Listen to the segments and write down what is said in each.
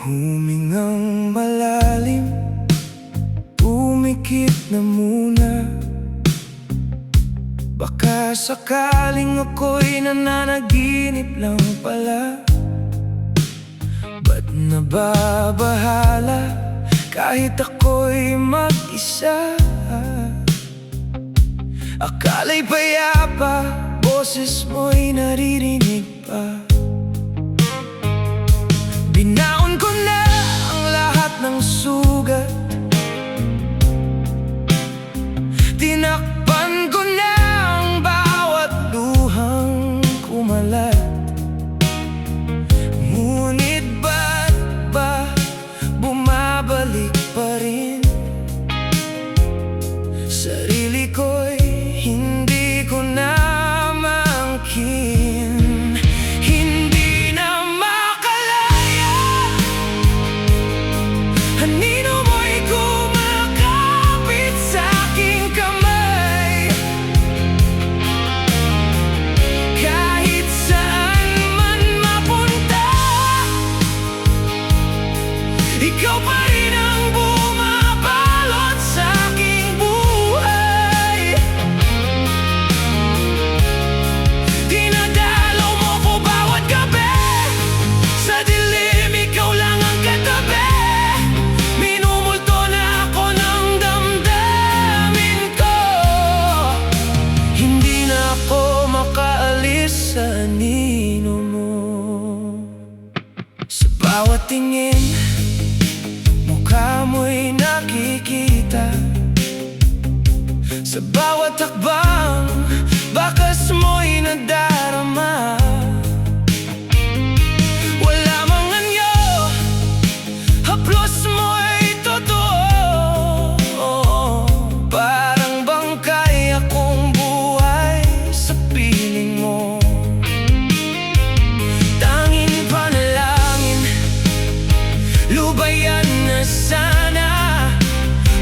Humingang malalim, pumikit na muna. Baka sakaling ako'y nananaginip lang pala. Ba't nababahala kahit ako'y mag-isa? Akala'y payapa, boses mo'y naririnig pa. Binaon ko na ang lahat ng sugat, tinakpan ko na ang bawat luhang kumalat. Ngunit ba't ba bumabalik pa rin? Sarili ko'y hindi ko na maangkin. Hindi na makalaya, anino mo'y kumakapit sa aking kamay. Kahit saan man mapunta, ikaw pa rin ang bumabalot sa aking buhay. Dinadalaw mo ko bawat gabi, sa dilim ikaw lang ang katabi. Minumulto na ako ng damdamin ko. Hindi na ako makaalis sa anino mo. Sa bawat tingin, mukha mo'y nakikita. Sa bawat hakbang, bakas mo'y nadarama. Wala mang anyo, haplos mo'y totoo. Parang bangkay akong buhay sa piling mo. Tanging panalangin, lubayan na sana.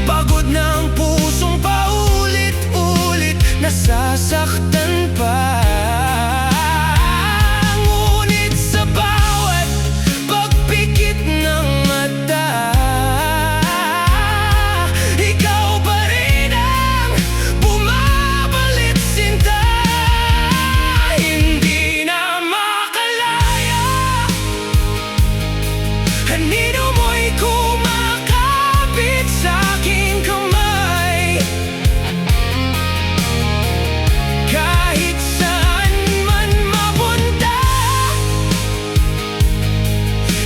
Pagod na ang pusong paulit-ulit, nasasaktan pa. Ngunit sa bawat pagpikit ng mata, ikaw pa rin ang bumabalik sinta. Hindi na makalaya, anino mo'y kumakapit sa aking kamay. Kahit saan man mapunta,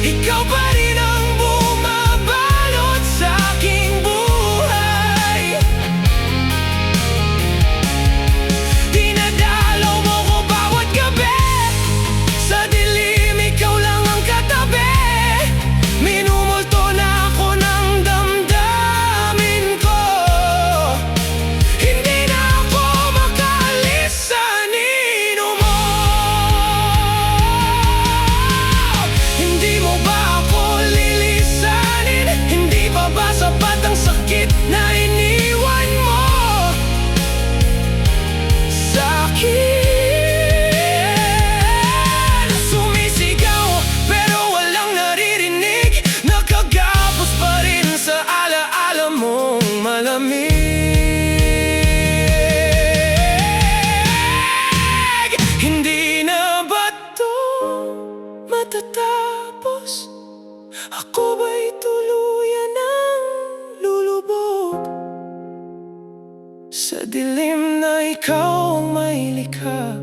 ikaw pa rin ang bumabalot sa aking buhay. Dinadalaw mo ko bawat gabi, sa dilim ikaw lang ang katabi. Minumulto na ako ng damdamin ko. Hindi na ako makaalis sa anino mo. Hindi mo ba ako lilisanin? Hindi pa ba sapat ang sakit na iniwan mo sa'kin? Sumisigaw pero walang naririnig, nakagapos pa rin sa alaala mong malamig. Hindi na ba to matatapos? Ako ba'y tuluyan ng lulubog sa dilim na ikaw ang may likha?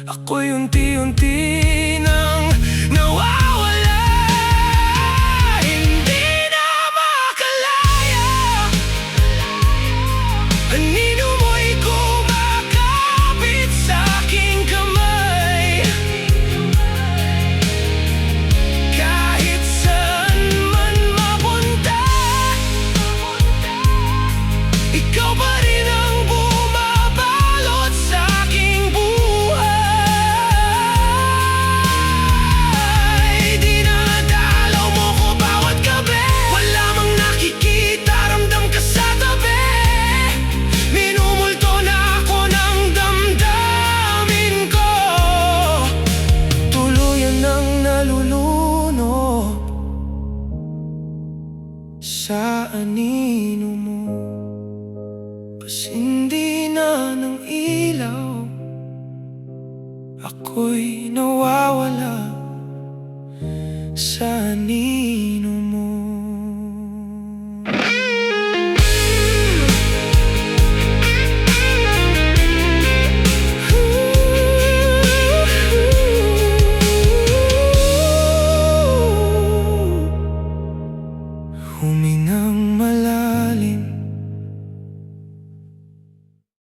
Ako'y unti-unti nang nawawala. Hindi na makalaya, anino mo'y kumakapit sa aking kamay. Kahit saan man mapunta, ikaw pa rin ang bumabalot sa aking buhay. anino mo. Pasindi na ng ilaw, ako'y nawawala sa